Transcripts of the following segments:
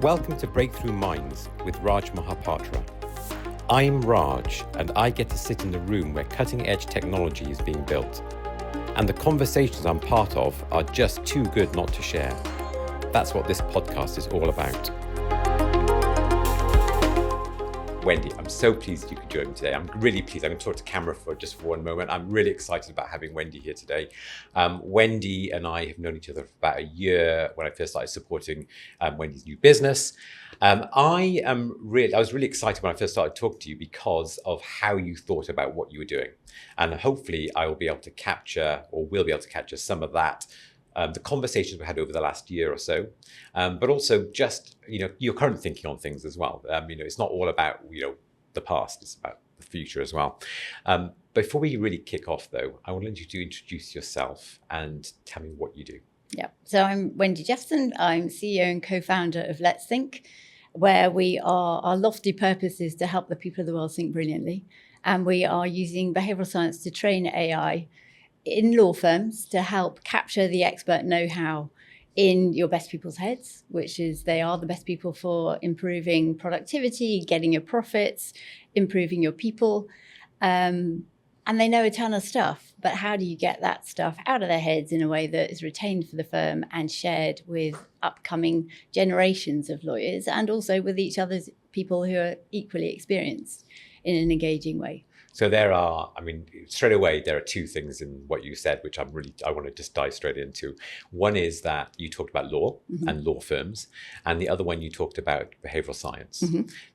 Welcome to Breakthrough Minds with Raj Mahapatra. I'm Raj, and I get to sit in the room where cutting-edge technology is being built. And the conversations I'm part of are just too good not to share. That's what this podcast is all about. Wendy, I'm so pleased you could join me today. I'm really pleased. I'm going to talk to camera for just 1 moment. I'm really excited about having Wendy here today. Wendy and I have known each other for about a year when I first started supporting Wendy's new business. I was really excited when I first started talking to you because of how you thought about what you were doing. And hopefully I will be able to capture, or we'll be able to capture some of that, the conversations we had over the last year or so, but also just, your current thinking on things as well. It's not all about, the past, it's about the future as well. Before we really kick off though, I want you to introduce yourself and tell me what you do. Yeah, so I'm Wendy Jephson. I'm CEO and co-founder of Let's Think, where our lofty purpose is to help the people of the world think brilliantly. And we are using behavioral science to train AI in law firms to help capture the expert know-how in your best people's heads, which is they are the best people for improving productivity, getting your profits, improving your people. And they know a ton of stuff, but how do you get that stuff out of their heads in a way that is retained for the firm and shared with upcoming generations of lawyers and also with each other's people who are equally experienced in an engaging way? So straight away, there are two things in what you said, which I want to just dive straight into. One is that you talked about law and law firms, and the other one you talked about behavioral science.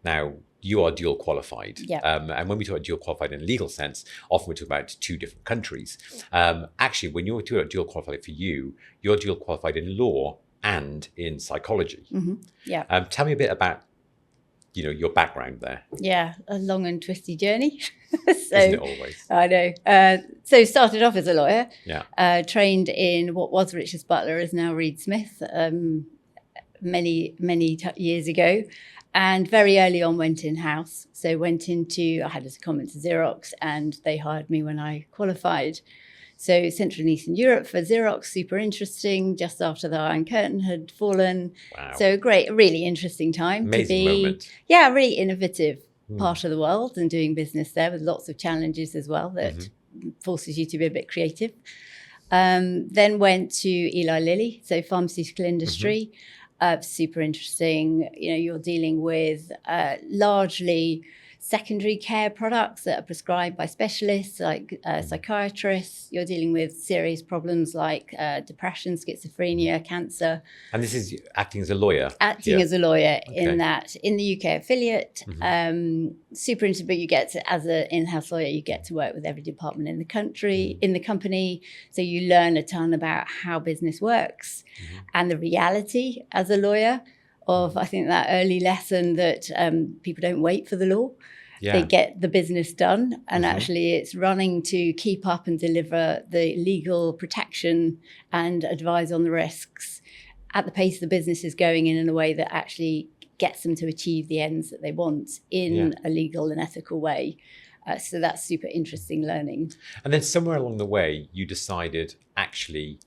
Now, you are dual qualified. Yeah. And when we talk about dual qualified in a legal sense, often we talk about two different countries. Actually, when you're talking about dual qualified for you, you're dual qualified in law and in psychology. Yeah. Tell me a bit about your background there. Yeah, a long and twisty journey. Isn't it always? I know. So started off as a lawyer. Yeah. Trained in what was Richards Butler is now Reed Smith many years ago. And very early on went in-house. So I had a secondment to Xerox and they hired me when I qualified. So Central and Eastern Europe for Xerox, super interesting, just after the Iron Curtain had fallen. Wow. So great, really interesting time. Amazing moment. Yeah, really innovative part of the world and doing business there with lots of challenges as well that forces you to be a bit creative. Then went to Eli Lilly, so pharmaceutical industry, super interesting. You're dealing with largely secondary care products that are prescribed by specialists like psychiatrists. You're dealing with serious problems like depression, schizophrenia, cancer. And this is acting as a lawyer? Acting as a lawyer in the UK affiliate. Super interesting, but you get to, as an in-house lawyer, you get to work with every department in the country, in the company. So you learn a ton about how business works and the reality as a lawyer of, I think, that early lesson that people don't wait for the law. Yeah. They get the business done. And actually it's running to keep up and deliver the legal protection and advise on the risks at the pace the business is going in a way that actually gets them to achieve the ends that they want in a legal and ethical way. So that's super interesting learning. And then somewhere along the way, you decided, actually,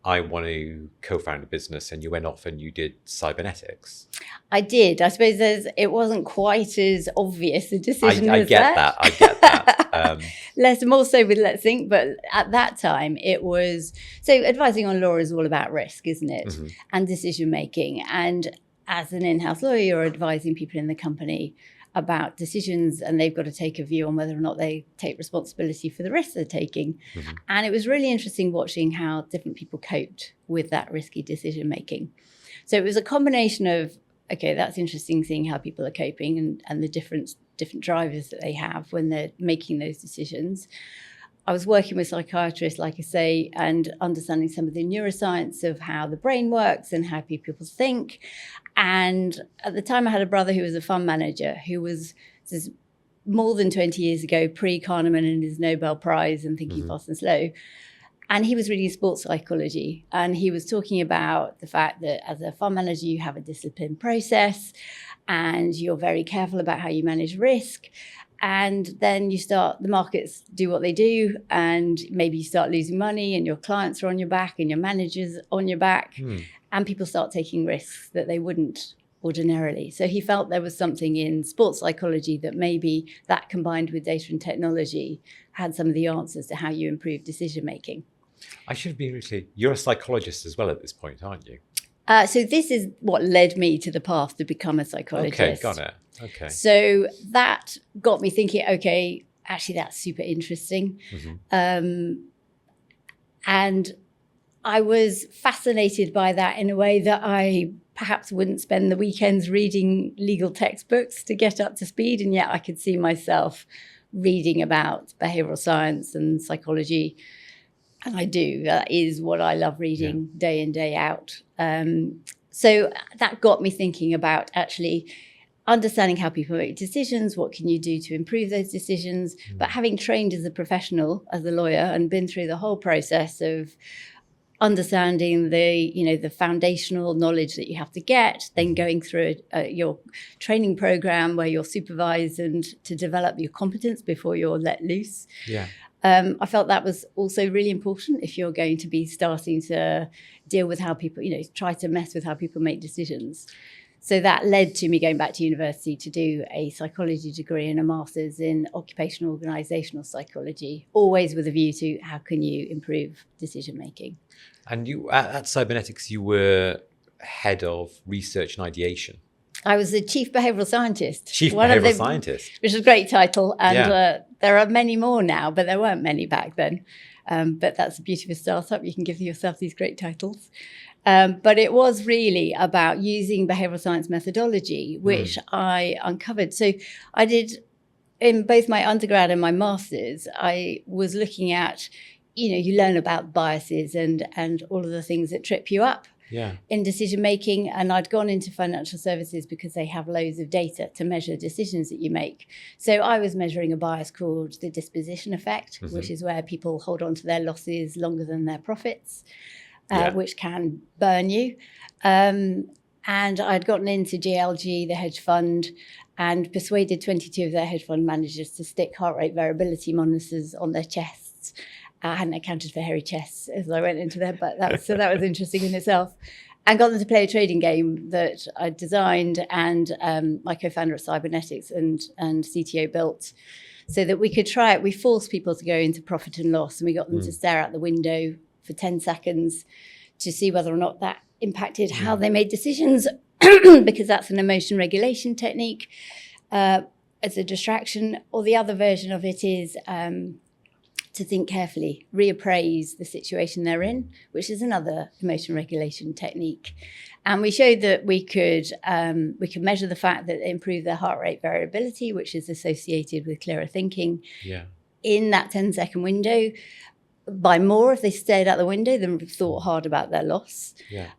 I want to co-found a business, and you went off and you did cybernetics. I did. I suppose it wasn't quite as obvious a decision as that. I get that. More so with Let's Think, but at that time it was, so advising on law is all about risk, isn't it? And decision making. And as an in-house lawyer, you're advising people in the company about decisions, and they've got to take a view on whether or not they take responsibility for the risks they're taking. And it was really interesting watching how different people coped with that risky decision making. So it was a combination of, okay, that's interesting seeing how people are coping and the different drivers that they have when they're making those decisions. I was working with psychiatrists, like I say, and understanding some of the neuroscience of how the brain works and how people think. And at the time I had a brother who was a fund manager who was, this is more than 20 years ago, pre-Kahneman and his Nobel Prize and Thinking Fast and Slow. And he was reading sports psychology. And he was talking about the fact that as a fund manager, you have a disciplined process and you're very careful about how you manage risk. And then the markets do what they do, and maybe you start losing money and your clients are on your back and your manager's on your back, and people start taking risks that they wouldn't ordinarily. So he felt there was something in sports psychology that maybe that combined with data and technology had some of the answers to how you improve decision making. I should be really clear. You're a psychologist as well at this point, aren't you? So this is what led me to the path to become a psychologist. Okay, got it. Okay. So that got me thinking, okay, actually that's super interesting. And I was fascinated by that in a way that I perhaps wouldn't spend the weekends reading legal textbooks to get up to speed. And yet I could see myself reading about behavioral science and psychology. And I do. That is what I love reading day in, day out. So that got me thinking about actually understanding how people make decisions, what can you do to improve those decisions. But having trained as a professional, as a lawyer, and been through the whole process of understanding the foundational knowledge that you have to get, then going through your training program where you're supervised and to develop your competence before you're let loose. Yeah. I felt that was also really important if you're going to be starting to deal with how people, try to mess with how people make decisions. So that led to me going back to university to do a psychology degree and a master's in occupational organisational psychology, always with a view to how can you improve decision making. And you at Cybernetics, you were head of research and ideation. I was the chief behavioural scientist. Chief behavioural scientist. Which is a great title. And there are many more now, but there weren't many back then. But that's the beauty of a startup. You can give yourself these great titles. But it was really about using behavioural science methodology, which I uncovered. So I did, in both my undergrad and my master's, I was looking at, you learn about biases and all of the things that trip you up in decision making. And I'd gone into financial services because they have loads of data to measure decisions that you make. So I was measuring a bias called the disposition effect, which is where people hold on to their losses longer than their profits. Which can burn you. And I'd gotten into GLG, the hedge fund, and persuaded 22 of their hedge fund managers to stick heart rate variability monitors on their chests. I hadn't accounted for hairy chests as I went into there, but that was interesting in itself. And got them to play a trading game that I designed and my co-founder at Cybernetics and CTO built so that we could try it. We forced people to go into profit and loss, and we got them to stare out the window for 10 seconds to see whether or not that impacted how they made decisions, because that's an emotion regulation technique as a distraction. Or the other version of it is to think carefully, reappraise the situation they're in, which is another emotion regulation technique. And we showed that we could measure the fact that it improved their heart rate variability, which is associated with clearer thinking in that 10-second window, by more if they stared out the window than thought hard about their loss.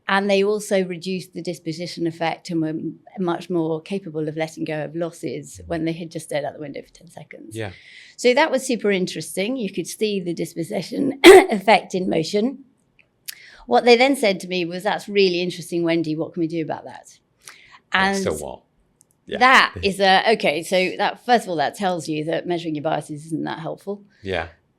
And they also reduced the disposition effect and were much more capable of letting go of losses when they had just stared out the window for 10 seconds. So that was super interesting. You could see the disposition effect in motion. What they then said to me was, that's really interesting, Wendy, what can we do about that? And so what? That is okay, so that first of all, that tells you that measuring your biases isn't that helpful.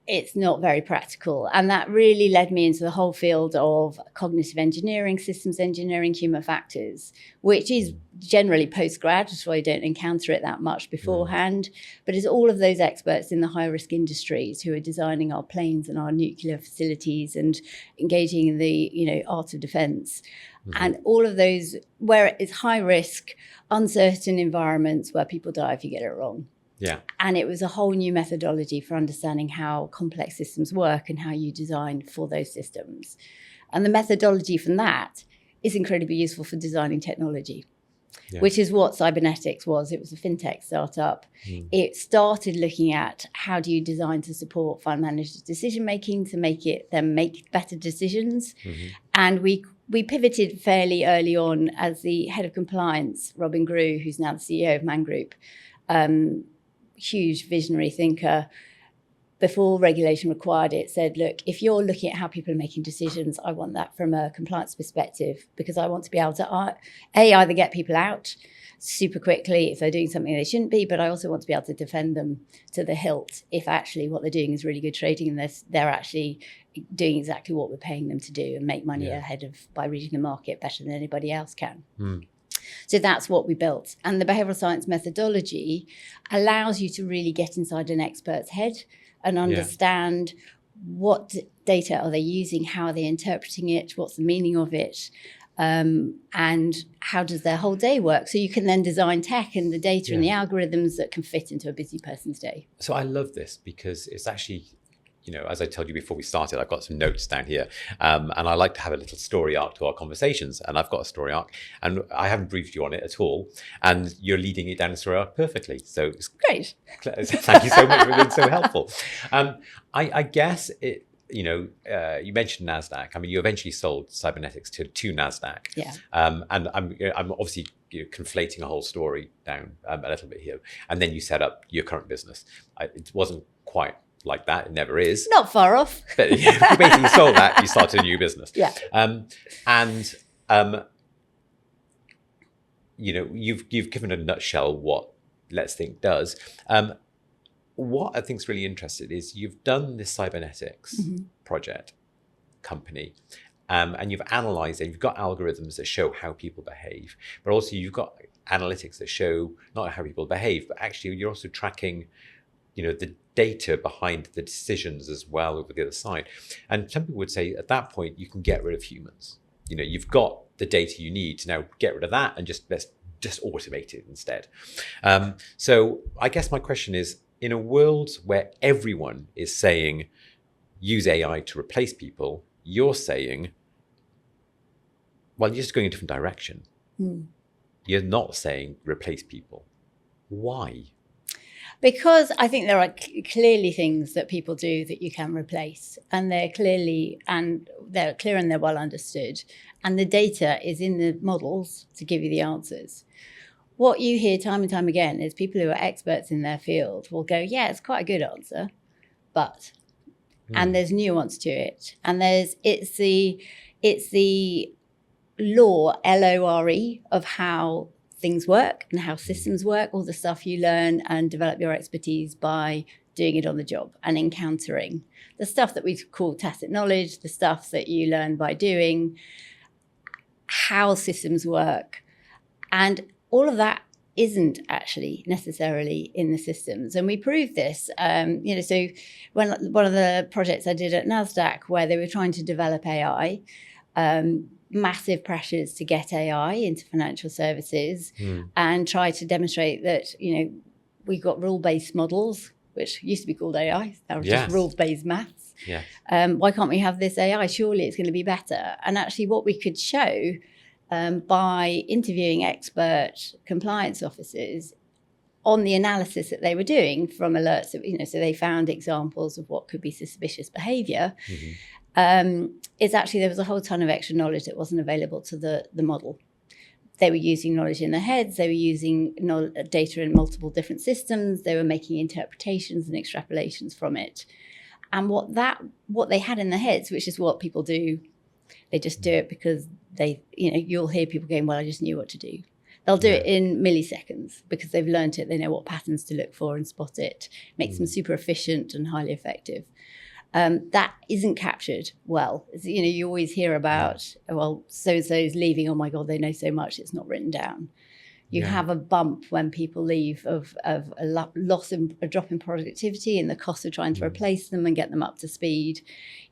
It's not very practical. And that really led me into the whole field of cognitive engineering, systems engineering, human factors, which is generally post-grad, so I don't encounter it that much beforehand. But it's all of those experts in the high-risk industries who are designing our planes and our nuclear facilities and engaging in the art of defense. And all of those where it's high-risk, uncertain environments where people die if you get it wrong. And it was a whole new methodology for understanding how complex systems work and how you design for those systems. And the methodology from that is incredibly useful for designing technology, which is what Cybernetics was. It was a fintech startup. It started looking at how do you design to support fund managers' decision-making to make them make better decisions. And we pivoted fairly early on as the head of compliance, Robin Grew, who's now the CEO of Man Group, huge visionary thinker, before regulation required it, said, look, if you're looking at how people are making decisions, I want that from a compliance perspective, because I want to be able to, either get people out super quickly if they're doing something they shouldn't be, but I also want to be able to defend them to the hilt if actually what they're doing is really good trading and they're actually doing exactly what we're paying them to do and make money by reading the market better than anybody else can. So that's what we built. And the behavioral science methodology allows you to really get inside an expert's head and understand what data are they using, how are they interpreting it, what's the meaning of it, and how does their whole day work. So you can then design tech and the data and the algorithms that can fit into a busy person's day. So I love this because it's actually, as I told you before we started, I've got some notes down here, and I like to have a little story arc to our conversations, and I've got a story arc, and I haven't briefed you on it at all, and you're leading it down the story arc perfectly. So it's great. Thank you so much for being so helpful. I guess it. You mentioned NASDAQ. I mean, you eventually sold cybernetics to NASDAQ. Yeah. And I'm obviously conflating a whole story down a little bit here, and then you set up your current business. It wasn't quite like that. It never is. Not far off. But you basically sold that. You started a new business. Yeah. You've given a nutshell what Let's Think does. What I think is really interesting is you've done this cybernetics project company, and you've analyzed it. You've got algorithms that show how people behave, but also you've got analytics that show not how people behave, but actually you're also tracking, the data behind the decisions as well over the other side. And some people would say at that point you can get rid of humans. You've got the data you need to now get rid of that and let's just automate it instead. So I guess my question is, in a world where everyone is saying use AI to replace people, you're saying, well, you're just going in a different direction. You're not saying replace people. Why? Because I think there are clearly things that people do that you can replace, and they're clear and they're well understood, and the data is in the models to give you the answers. What you hear time and time again is people who are experts in their field will go, yeah, it's quite a good answer, but, and there's nuance to it. And it's the lore, L-O-R-E, of how things work and how systems work, all the stuff you learn and develop your expertise by doing it on the job and encountering. The stuff that we call tacit knowledge, the stuff that you learn by doing, how systems work. And all of that isn't actually necessarily in the systems. And we proved this, so when one of the projects I did at NASDAQ where they were trying to develop AI, massive pressures to get AI into financial services and try to demonstrate that, we got rule-based models, which used to be called AI, now just rules-based maths. Yeah. Why can't we have this AI? Surely it's going to be better. And actually what we could show by interviewing expert compliance officers on the analysis that they were doing from alerts, so they found examples of what could be suspicious behavior. It's actually, there was a whole ton of extra knowledge that wasn't available to the model. They were using knowledge in their heads. They were using data in multiple different systems. They were making interpretations and extrapolations from it. And what they had in their heads, which is what people do, they just do it because you'll hear people going, well, I just knew what to do. They'll do it in milliseconds because they've learned it. They know what patterns to look for and spot it. Makes them super efficient and highly effective. That isn't captured well. You always hear about, well, so-and-so's leaving. Oh my God, they know so much. It's not written down. You have a bump when people leave of a loss in a drop in productivity and the cost of trying to replace them and get them up to speed.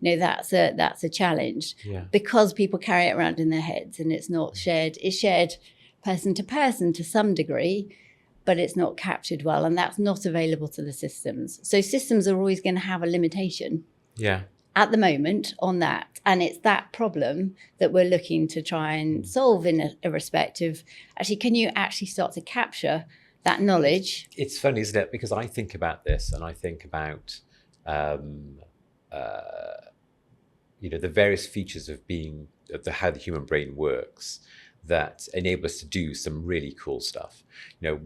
That's a challenge because people carry it around in their heads and it's not shared. It's shared person to person to some degree, but it's not captured well, and that's not available to the systems. So systems are always going to have a limitation. At the moment on that. And it's that problem that we're looking to try and solve in a respect of, actually, can you actually start to capture that knowledge? It's funny, isn't it? Because I think about this and I think about, the various features of how the human brain works that enable us to do some really cool stuff.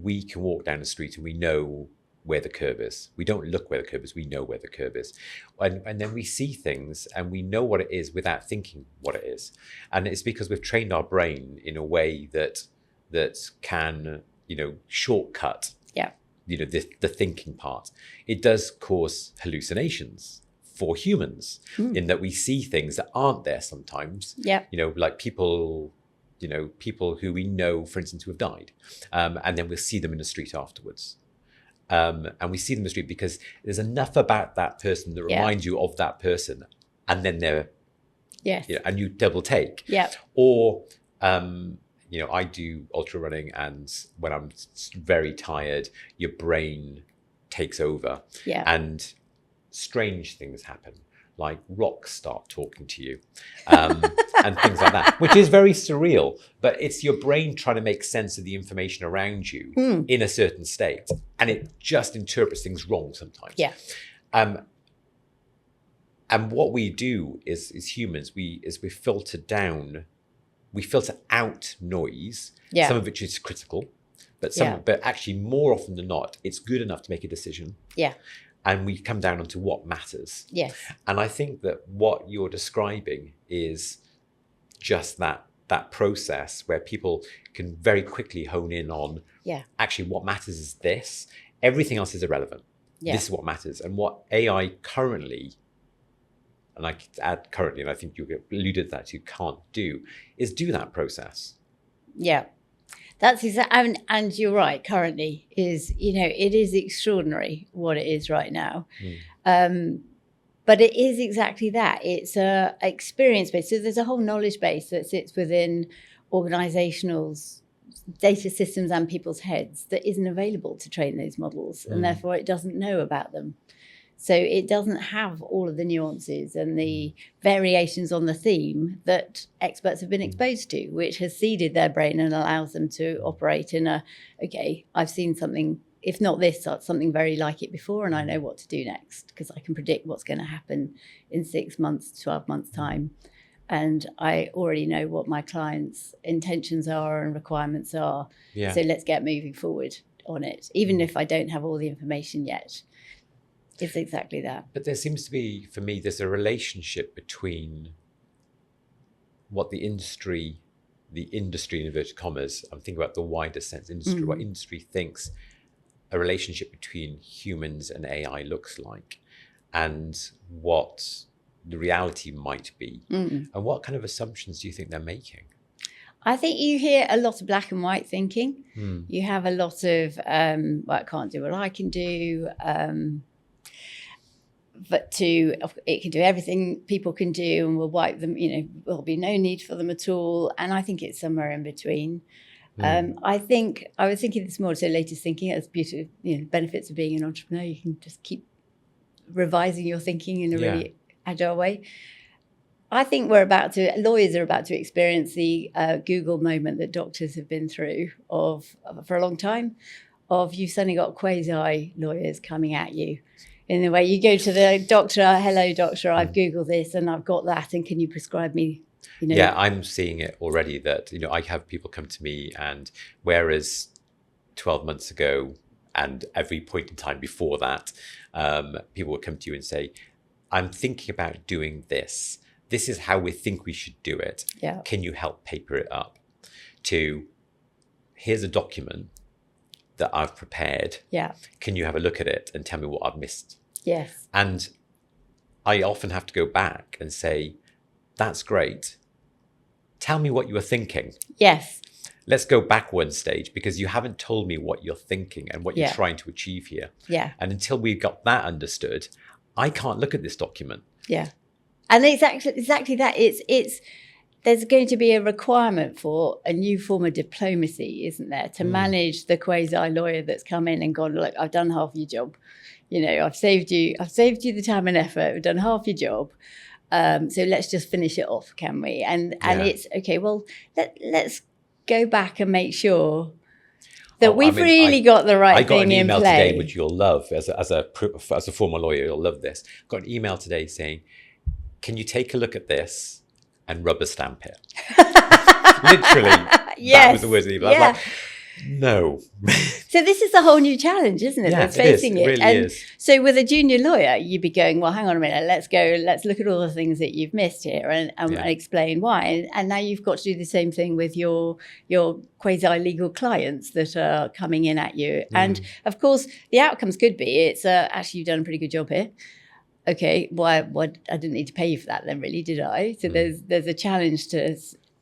We can walk down the street and we know where the curve is. We don't look where the curve is, we know where the curve is. And then we see things and we know what it is without thinking what it is. And it's because we've trained our brain in a way that can, shortcut the thinking part. It does cause hallucinations for humans in that we see things that aren't there sometimes. Yeah. Like people people who we know, for instance, who have died, and then we'll see them in the street afterwards. And we see them in the street because there's enough about that person that reminds you of that person, and then they're and you double take. Yeah. Or I do ultra running, and when I'm very tired, your brain takes over, and strange things happen. Like rocks start talking to you, and things like that, which is very surreal. But it's your brain trying to make sense of the information around you in a certain state, and it just interprets things wrong sometimes. Yeah. And what we do is humans, we filter out noise. Yeah. Some of which is critical, but but actually more often than not, it's good enough to make a decision. Yeah. And we come down onto what matters. Yes. And I think that what you're describing is just that process where people can very quickly hone in on, actually what matters is this. Everything else is irrelevant. Yeah. This is what matters. And what AI currently, and I could add currently, and I think you alluded to that, you can't do, is do that process. Yeah. That's exactly, and you're right. Currently, it is extraordinary what it is right now, but it is exactly that. It's a experience base. So there's a whole knowledge base that sits within organisationals, data systems, and people's heads that isn't available to train those models, and therefore it doesn't know about them. So it doesn't have all of the nuances and the variations on the theme that experts have been exposed to, which has seeded their brain and allows them to operate in I've seen something, if not this, something very like it before, and I know what to do next because I can predict what's going to happen in 6 months, 12 months' time. And I already know what my clients' intentions are and requirements are. Yeah. So let's get moving forward on it, even if I don't have all the information yet. It's exactly that. But there seems to be, for me, there's a relationship between what the industry in inverted commas, I'm thinking about the wider sense industry, what industry thinks a relationship between humans and AI looks like, and what the reality might be. And what kind of assumptions do you think they're making? I think you hear a lot of black and white thinking. You have a lot of, I can't do what I can do. But it can do everything people can do, and we'll wipe them, there'll be no need for them at all. And I think it's somewhere in between. I was thinking this morning, so latest thinking, as beauty, benefits of being an entrepreneur, you can just keep revising your thinking in a really agile way. I think lawyers are about to experience the Google moment that doctors have been through for a long time, of you've suddenly got quasi lawyers coming at you. In the way you go to the doctor, hello doctor, I've Googled this and I've got that, and can you prescribe me? Yeah, I'm seeing it already that, I have people come to me, and whereas 12 months ago and every point in time before that, people would come to you and say, I'm thinking about doing this. This is how we think we should do it. Yeah. Can you help paper it up? To, here's a document that I've prepared. Yeah. Can you have a look at it and tell me what I've missed? Yes. And I often have to go back and say, that's great. Tell me what you were thinking. Yes. Let's go back one stage, because you haven't told me what you're thinking and what you're trying to achieve here. Yeah. And until we've got that understood, I can't look at this document. Yeah. And it's exactly that. There's going to be a requirement for a new form of diplomacy, isn't there, to manage the quasi lawyer that's come in and gone, look, I've done half your job. I've saved you the time and effort. I've done half your job. So let's just finish it off, can we? And it's okay. Well, let's go back and make sure that we've got the right thing in play. I got an email today, which you'll love as a former lawyer. You'll love this. Got an email today saying, "Can you take a look at this and rubber stamp it?" Literally, that was the words of the email. I was like, no. So this is a whole new challenge, isn't it? That's facing it. It really is. So with a junior lawyer, you'd be going, well, hang on a minute, let's look at all the things that you've missed here and explain why. And now you've got to do the same thing with your quasi-legal clients that are coming in at you. And of course, the outcomes could be, it's actually, you've done a pretty good job here. Okay, why I didn't need to pay you for that then, really, did I? So there's a challenge to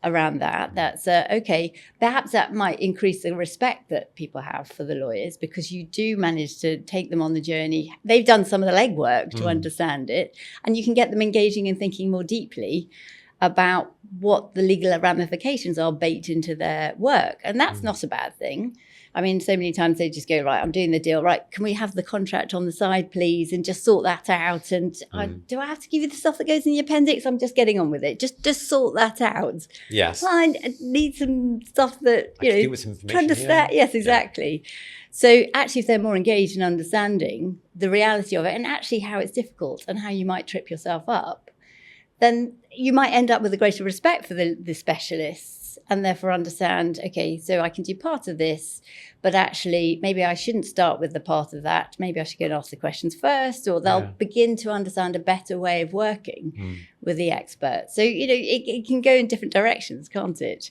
around that. That's okay. Perhaps that might increase the respect that people have for the lawyers, because you do manage to take them on the journey. They've done some of the legwork to understand it, and you can get them engaging and thinking more deeply about what the legal ramifications are baked into their work. And that's not a bad thing. I mean, so many times they just go, right, I'm doing the deal. Right, can we have the contract on the side, please? And just sort that out. And do I have to give you the stuff that goes in the appendix? I'm just getting on with it. Just sort that out. Yes. Well, I need some stuff that, do with some information, understand. yeah. Yes, exactly. Yeah. So actually, if they're more engaged in understanding the reality of it and actually how it's difficult and how you might trip yourself up, then you might end up with a greater respect for the specialists, and therefore understand, okay, so I can do part of this, but actually maybe I shouldn't start with the part of that. Maybe I should go and ask the questions first, or they'll begin to understand a better way of working with the expert. So, it can go in different directions, can't it?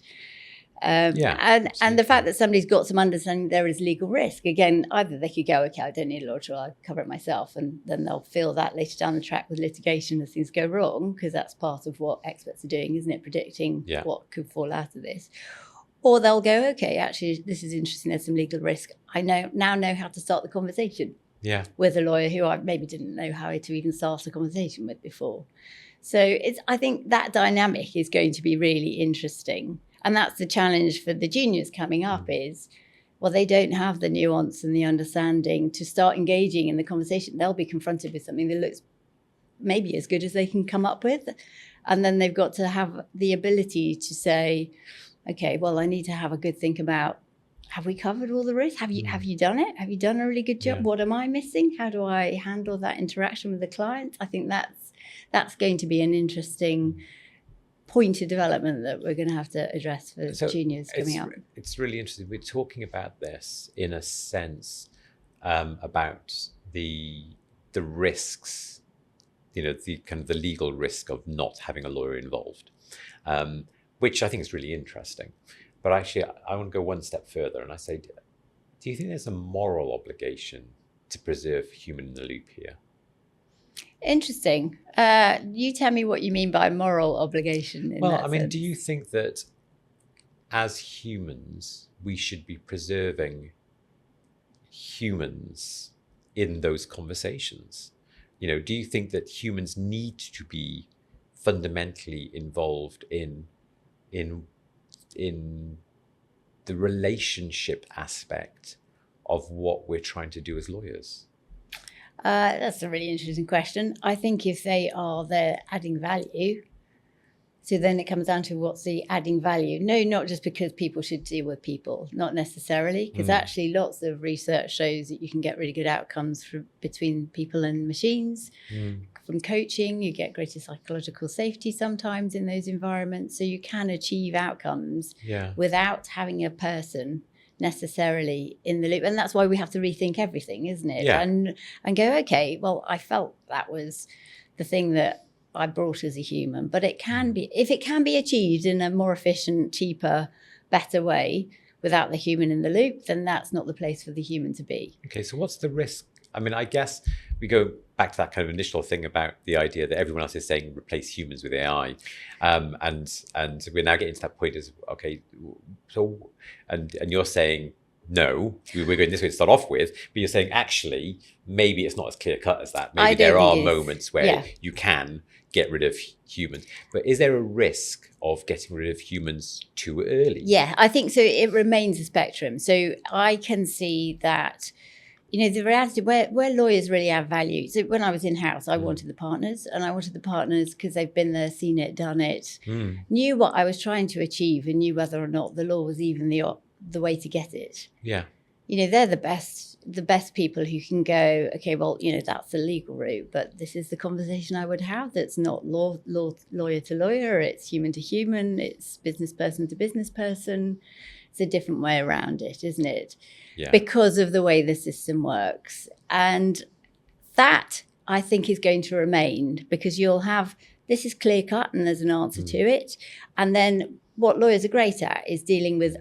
And the fact that somebody's got some understanding there is legal risk. Again, either they could go, okay, I don't need a lawyer, I'll cover it myself. And then they'll feel that later down the track with litigation as things go wrong, because that's part of what experts are doing, isn't it? Predicting what could fall out of this. Or they'll go, okay, actually, this is interesting. There's some legal risk. I now know how to start the conversation with a lawyer who I maybe didn't know how to even start a conversation with before. So I think that dynamic is going to be really interesting. And that's the challenge for the juniors coming up is, well, they don't have the nuance and the understanding to start engaging in the conversation. They'll be confronted with something that looks maybe as good as they can come up with. And then they've got to have the ability to say, okay, well, I need to have a good think about, have we covered all the risks? Have you done it? Have you done a really good job? Yeah. What am I missing? How do I handle that interaction with the client? I think that's going to be an interesting point of development that we're going to have to address for juniors coming up. It's really interesting. We're talking about this in a sense about the risks, the kind of the legal risk of not having a lawyer involved, which I think is really interesting. But actually, I want to go one step further, and I say, do you think there's a moral obligation to preserve human in the loop here? Interesting. You tell me what you mean by moral obligation. Do you think that as humans, we should be preserving humans in those conversations? Do you think that humans need to be fundamentally involved in the relationship aspect of what we're trying to do as lawyers? That's a really interesting question. I think if they are there adding value, so then it comes down to what's the adding value. No, not just because people should deal with people, not necessarily, because actually lots of research shows that you can get really good outcomes between people and machines. From coaching, you get greater psychological safety sometimes in those environments. So you can achieve outcomes without having a person necessarily in the loop. And that's why we have to rethink everything, isn't it? And go, okay, well, I felt that was the thing that I brought as a human, but it can be, if it can be achieved in a more efficient, cheaper, better way without the human in the loop, then that's not the place for the human to be. Okay, so what's the risk? I mean, I guess we go back to that kind of initial thing about the idea that everyone else is saying replace humans with AI, and we're now getting to that point as, okay, so and you're saying no, we're going this way to start off with, but you're saying actually maybe it's not as clear cut as that. Maybe there are moments where you can get rid of humans, but is there a risk of getting rid of humans too early? Yeah, I think so. It remains a spectrum. So I can see that, the reality where lawyers really add value. So when I was in-house, I wanted the partners, and I wanted the partners because they've been there, seen it, done it, knew what I was trying to achieve, and knew whether or not the law was even the way to get it. Yeah. They're the best people who can go, okay, well, that's the legal route, but this is the conversation I would have. That's not lawyer to lawyer. It's human to human. It's business person to business person. It's a different way around it, isn't it? Yeah. Because of the way the system works. And that, I think, is going to remain, because you'll have, this is clear cut and there's an answer to it. And then what lawyers are great at is dealing with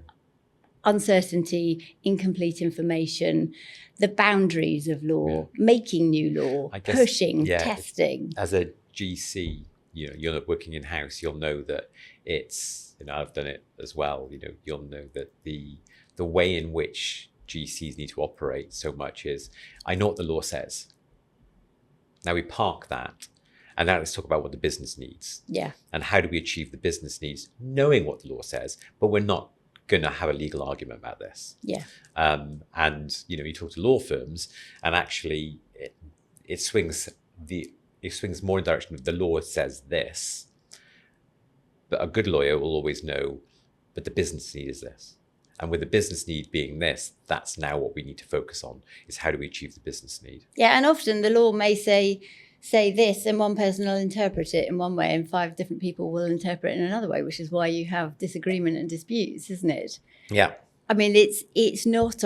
uncertainty, incomplete information, the boundaries of law, making new law, pushing, testing. As a GC, you're working in house, you'll know that it's, I've done it as well. You'll know that the way in which GCs need to operate so much is, I know what the law says. Now we park that, and now let's talk about what the business needs. Yeah. And how do we achieve the business needs, knowing what the law says, but we're not going to have a legal argument about this. Yeah. And you talk to law firms, and actually it swings more in the direction of the law says this, but a good lawyer will always know, but the business need is this. And with the business need being this, that's now what we need to focus on, is how do we achieve the business need? Yeah, and often the law may say this, and one person will interpret it in one way, and 5 different people will interpret it in another way, which is why you have disagreement and disputes, isn't it? Yeah. I mean, it's not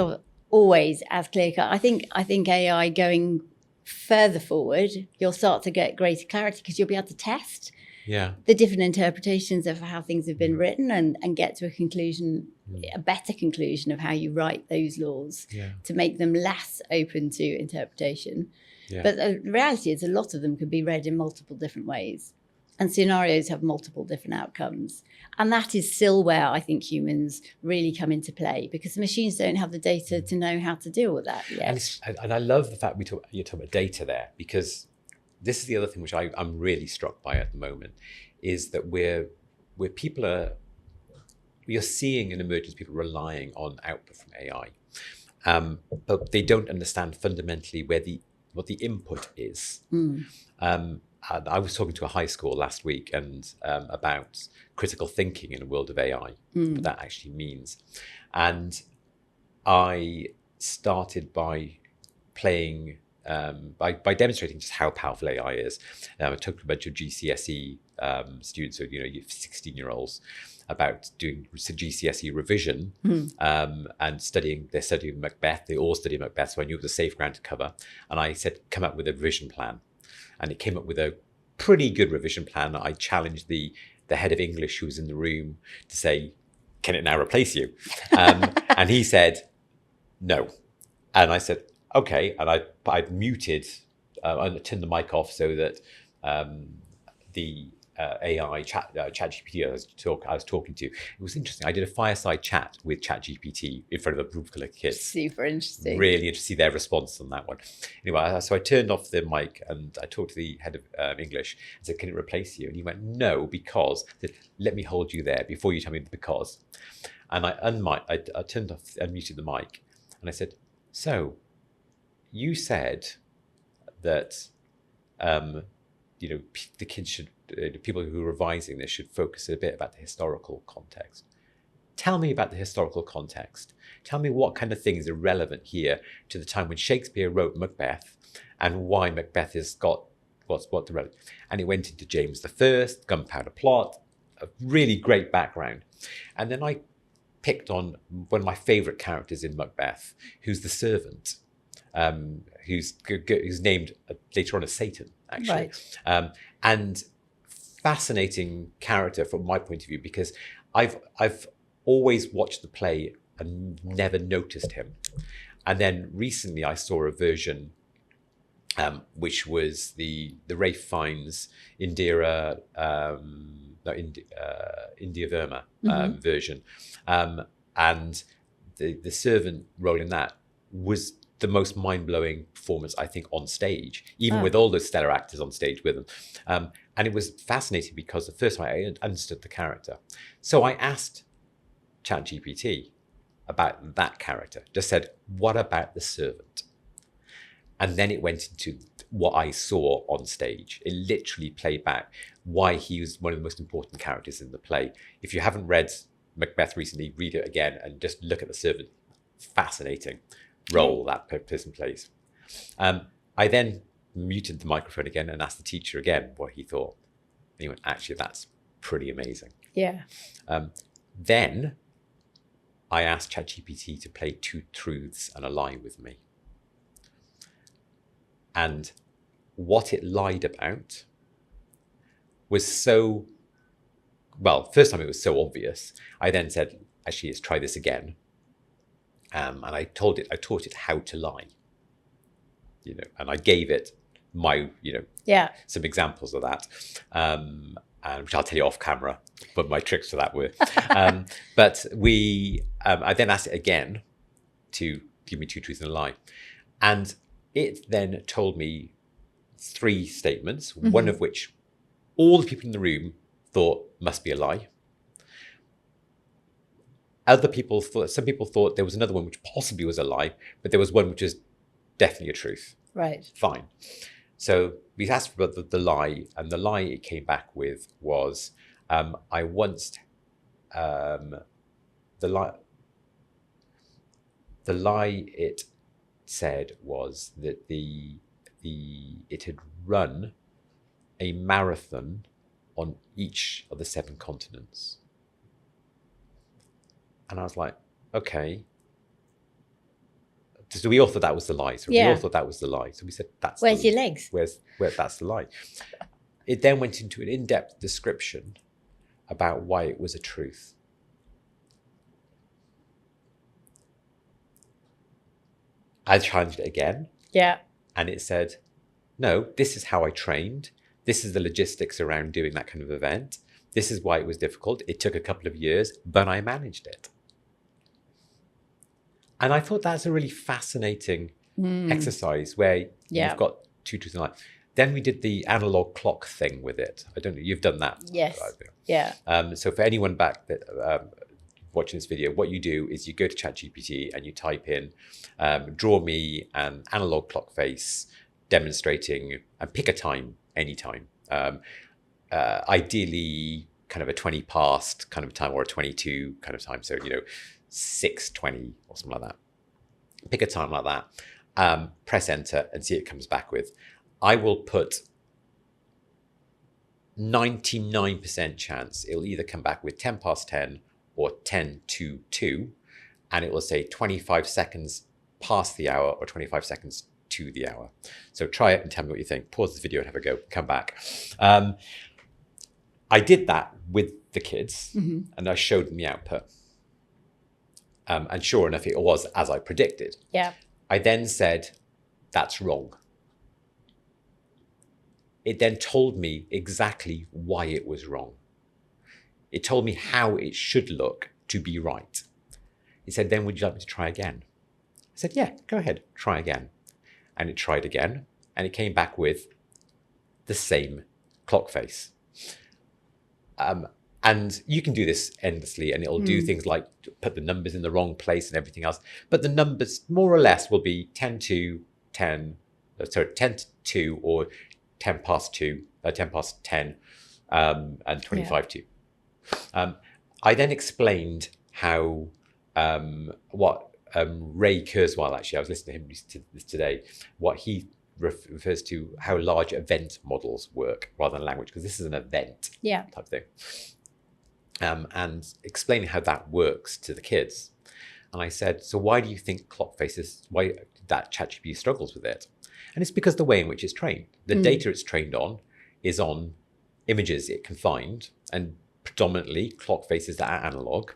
always as clear cut. I think AI going further forward, you'll start to get greater clarity because you'll be able to test the different interpretations of how things have been written and get to a conclusion, a better conclusion of how you write those laws to make them less open to interpretation. Yeah. But the reality is a lot of them could be read in multiple different ways, and scenarios have multiple different outcomes. And that is still where I think humans really come into play, because the machines don't have the data to know how to deal with that yet. And I love the fact you're talking about data there, because this is the other thing which I'm really struck by at the moment, is that we are seeing an emergence of people relying on output from AI, but they don't understand fundamentally what the input is. I was talking to a high school last week and about critical thinking in a world of AI, what that actually means. And I started by playing, by demonstrating just how powerful AI is. I talked to a bunch of GCSE students, so you 16-year-olds, about doing GCSE revision and studying. They're studying Macbeth. They all study Macbeth, so I knew it was a safe ground to cover. And I said, come up with a revision plan. And it came up with a pretty good revision plan. I challenged the head of English who was in the room to say, can it now replace you? And he said, no. And I said, okay. And I muted, I turned the mic off so that the AI ChatGPT I was talking to, it was interesting. I did a fireside chat with ChatGPT in front of a group of kids. Super interesting. Really interested to see their response on that one. Anyway, so I turned off the mic and I talked to the head of English and said, can it replace you? And he went, no, because. I said, let me hold you there before you tell me the because. And I turned off, unmuted the mic, and I said, so you said that the kids should, the people who are revising this should focus a bit about the historical context. Tell me about the historical context. Tell me what kind of things are relevant here to the time when Shakespeare wrote Macbeth, and why Macbeth has got what's the relevant. And it went into James I, Gunpowder Plot, a really great background. And then I picked on one of my favourite characters in Macbeth, who's the servant, who's named later on as Satan, actually. Right. And fascinating character from my point of view, because I've always watched the play and never noticed him. And then recently I saw a version which was the Ralph Fiennes India Verma version, and the servant role in that was the most mind-blowing performance, I think, on stage, even with all those stellar actors on stage with them. And it was fascinating because the first time I understood the character. So I asked ChatGPT about that character, just said, what about the servant? And then it went into what I saw on stage. It literally played back why he was one of the most important characters in the play. If you haven't read Macbeth recently, read it again and just look at the servant. Fascinating role that person plays. I then muted the microphone again and asked the teacher again what he thought. And he went, actually, that's pretty amazing. Yeah. Then I asked ChatGPT to play 2 truths and a lie with me. And what it lied about was so, well, first time it was so obvious. I then said, actually, let's try this again. And I taught it how to lie, and I gave it my, some examples of that, and which I'll tell you off camera, but my tricks for that were. But I then asked it again to give me two truths and a lie. And it then told me 3 statements, one of which all the people in the room thought must be a lie. Some people thought there was another one which possibly was a lie, but there was one which was definitely a truth. Right. Fine. So we asked for the lie, and the lie it came back with was, I once, the lie it said was that it had run a marathon on each of the 7 continents. And I was like, okay. So we all thought that was the lie. So we all thought that was the lie. So we said, where's your legs? That's the lie. It then went into an in-depth description about why it was a truth. I challenged it again. Yeah. And it said, no, this is how I trained. This is the logistics around doing that kind of event. This is why it was difficult. It took a couple of years, but I managed it. And I thought that's a really fascinating exercise where you've got 2 truths and a lie. Then we did the analog clock thing with it. I don't know, you've done that. Yes. Yeah. So for anyone back that watching this video, what you do is you go to ChatGPT and you type in, draw me an analog clock face demonstrating, and pick a time, any time. Ideally kind of a 20 past kind of time or a 22 kind of time. So, 6:20 or something like that. Pick a time like that, press enter and see what it comes back with. I will put 99% chance it'll either come back with 10 past 10 or 10 to 2, and it will say 25 seconds past the hour or 25 seconds to the hour. So try it and tell me what you think. Pause the video and have a go, come back. I did that with the kids and I showed them the output. And sure enough, it was as I predicted. Yeah. I then said, that's wrong. It then told me exactly why it was wrong. It told me how it should look to be right. It said, then would you like me to try again? I said, yeah, go ahead, try again. And it tried again, and it came back with the same clock face. And you can do this endlessly, and it'll do things like put the numbers in the wrong place and everything else. But the numbers, more or less, will be 10 to 2 or 10 past 2, 10 past 10, and 25 to. I then explained how, what Ray Kurzweil, actually, I was listening to him this today, what he refers to how large event models work rather than language, because this is an event type thing. And explaining how that works to the kids. And I said, so why do you think clock faces, why that ChatGPT struggles with it? And it's because the way in which it's trained. The data it's trained on is on images it can find, and predominantly clock faces that are analog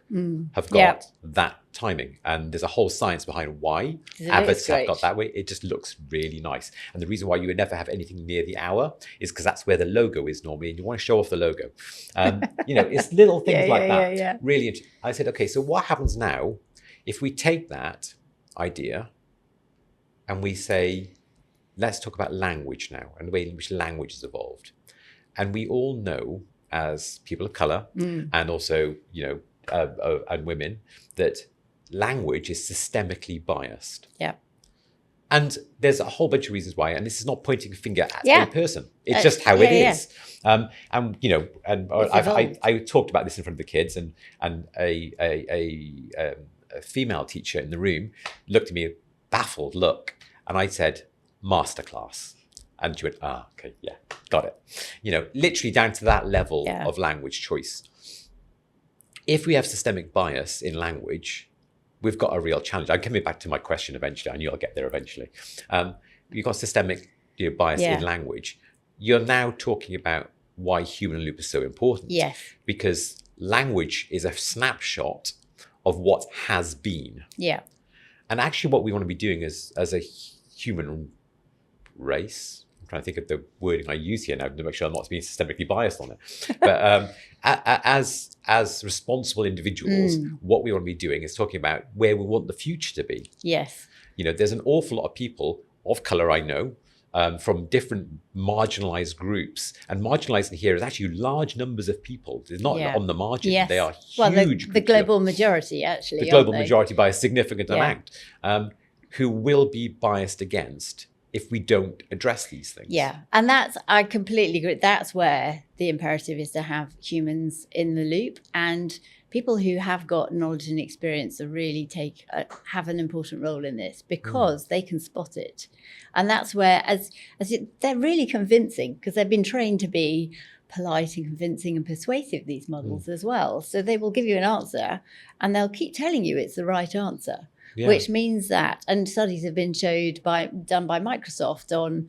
have got that timing. And there's a whole science behind why adverts have got that way. It just looks really nice. And the reason why you would never have anything near the hour is because that's where the logo is normally, and you want to show off the logo. It's little things like that. Yeah. Really interesting. I said, okay, so what happens now if we take that idea and we say, let's talk about language now and the way in which language has evolved. And we all know, as people of color and also, and women, that language is systemically biased. Yeah. And there's a whole bunch of reasons why, and this is not pointing a finger at a person. It's just how it is. And I talked about this in front of the kids, and a female teacher in the room looked at me, a baffled look, and I said, masterclass. And she went, okay, yeah, got it. Literally down to that level of language choice. If we have systemic bias in language, we've got a real challenge. I'm coming back to my question eventually. I knew I'll get there eventually. You've got systemic bias in language. You're now talking about why human loop is so important. Yes. Because language is a snapshot of what has been. Yeah. And actually what we want to be doing as a human race, I'm trying to think of the wording I use here now to make sure I'm not being systemically biased on it. But as responsible individuals, what we want to be doing is talking about where we want the future to be. Yes. There's an awful lot of people of colour I know, from different marginalised groups. And marginalised in here is actually large numbers of people. It's not on the margin. Yes. They are huge. Well, the global majority, actually. The global majority by a significant amount, who will be biased against if we don't address these things. Yeah, and I completely agree. That's where the imperative is to have humans in the loop, and people who have got knowledge and experience to really have an important role in this, because they can spot it. And that's where, they're really convincing, because they've been trained to be polite and convincing and persuasive, these models as well. So they will give you an answer and they'll keep telling you it's the right answer. Yeah. Which means that, and studies have been done by Microsoft on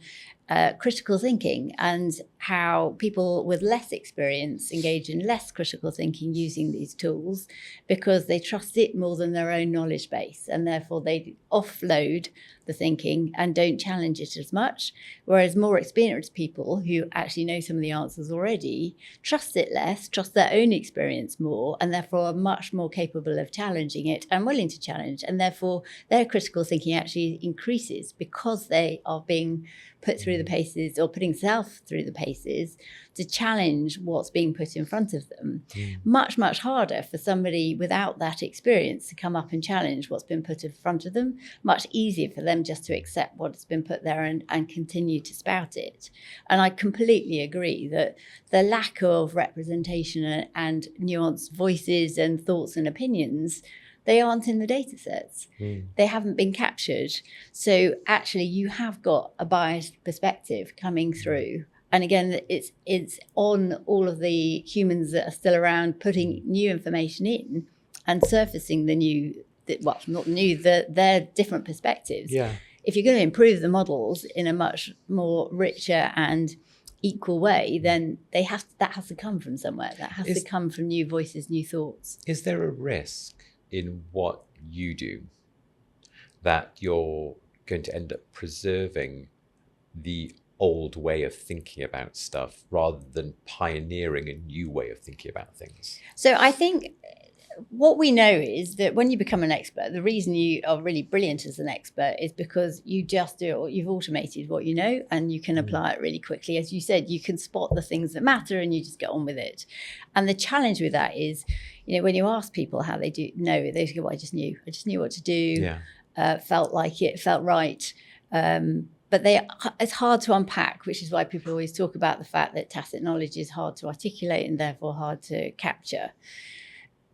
critical thinking, and how people with less experience engage in less critical thinking using these tools, because they trust it more than their own knowledge base, and therefore they offload the thinking and don't challenge it as much. Whereas more experienced people who actually know some of the answers already trust it less, trust their own experience more, and therefore are much more capable of challenging it and willing to challenge. And therefore their critical thinking actually increases, because they are being put through the paces, or putting self through the paces, to challenge what's being put in front of them. Much, much harder for somebody without that experience to come up and challenge what's been put in front of them. Much easier for them just to accept what's been put there and continue to spout it. And I completely agree that the lack of representation and nuanced voices and thoughts and opinions, they aren't in the data sets. They haven't been captured. So actually you have got a biased perspective coming through. And again, it's on all of the humans that are still around, putting new information in and surfacing their different perspectives. Yeah. If you're going to improve the models in a much more richer and equal way, then that has to come from somewhere. That has to come from new voices, new thoughts. Is there a risk in what you do that you're going to end up preserving the old way of thinking about stuff rather than pioneering a new way of thinking about things? So I think what we know is that when you become an expert, the reason you are really brilliant as an expert is because you just do it, or you've automated what you know, and you can apply it really quickly. As you said, you can spot the things that matter and you just get on with it. And the challenge with that is, when you ask people how they do know, they go, well, I just knew what to do, felt like it, felt right. But it's hard to unpack, which is why people always talk about the fact that tacit knowledge is hard to articulate and therefore hard to capture.